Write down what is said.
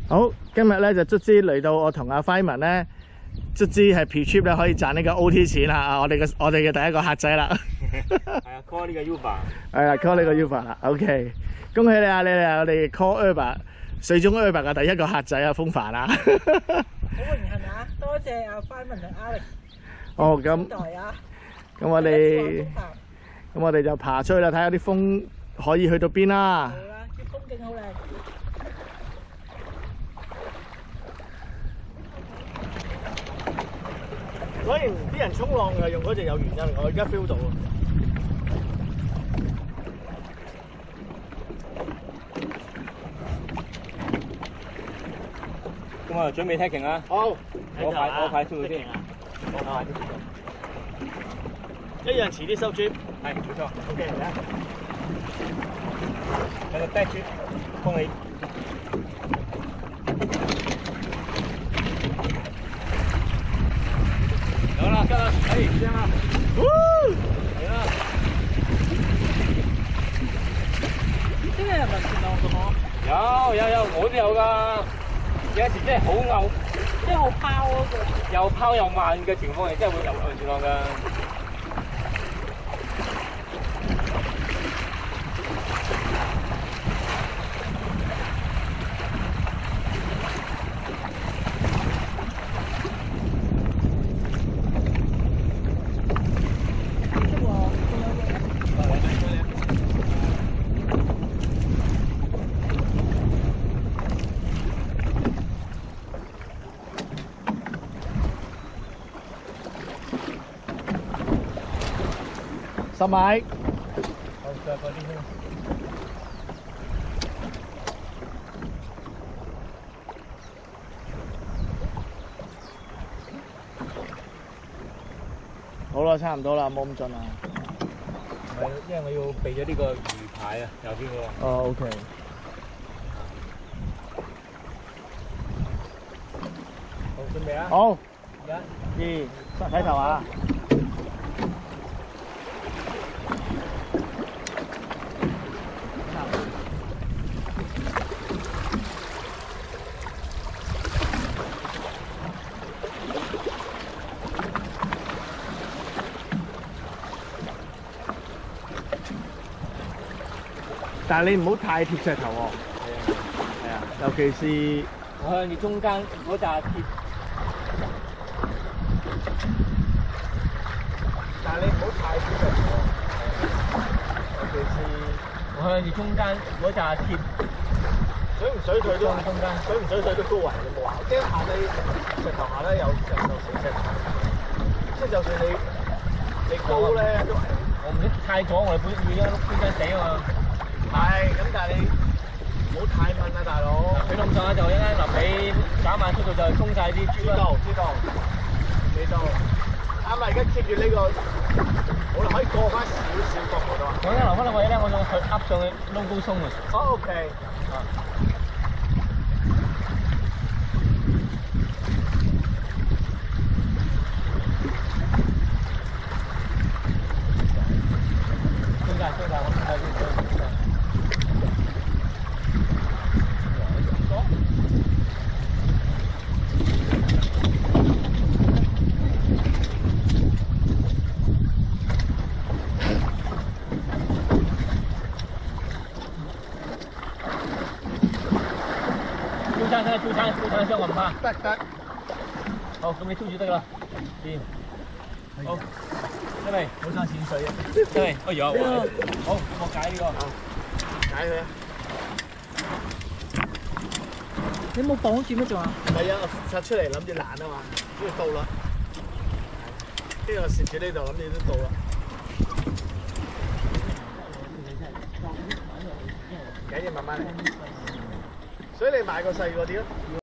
好，今日咧就卒之嚟到我同阿輝文咧，卒之係 pre-trip 咧可以賺呢個 OT 錢啦！我哋嘅第一個客仔啦。係啊 ，call 呢個 Uber。係啦 ，call 呢個 Uber 啦。OK， 恭喜你啊！你係我哋 call Uber 水中 Uber 嘅第一個客仔啊，風帆啊！好榮幸啊！多謝阿輝文同 Alex。哦，咁我哋就爬出去啦，睇下啲風可以去到邊啦。好啦，啲風景好靚。果然啲人衝浪係用嗰隻有原因，我而家 feel 到。咁啊，準備 taking 啊！好，我快速啲。我快啲。一樣遲啲收 drip。係，冇錯。OK，嚟啊！有個 back drip，幫你。有啦，得啦，哎，正啦。嚟啦！今日有冇見到我？有，我都有㗎。有時真係好牛，即係好拋嗰個。又拋又慢嘅情況，係真係會有前浪㗎。10米。好，再快啲先。好啦，差唔多啦，冇咁盡啦。係，因為我要避咗呢個魚牌啊，右邊嗰個。哦 ，OK。好，準備啊！好1、2，睇頭啊！但係你唔好太貼石頭喎。係啊，尤其是我向住中間嗰紮鐵。但係你唔好太貼石頭喎。尤其是我向住中間嗰紮鐵。水唔水退都中間，水唔水退都高圍你冇話。驚下低石頭下咧有死石頭，即係就算你高咧都係。我唔知太左，我哋本要一碌邊間死啊嘛。係，咁但係你唔好太問啊，大佬。佢咁上下就一間臨尾減慢速度就鬆晒啲豬啦。知道。啱啦，而家 keep 住呢個，好啦，可以過翻少少角度啦。我而家留翻個位咧，我想去噏上去撈高鬆啊。OK。招餐箱我唔怕。得。好，咁你拖住得啦。掂。好，出嚟，好想潛水啊！出嚟，哎呀，好，我解呢個。解佢啊！你冇綁住咩仲啊？唔係啊，我拆出嚟諗住懶啊嘛，呢度到啦。呢個攝住呢度，諗住都到啦。緊要慢慢嚟。所以你買個細個啲咯。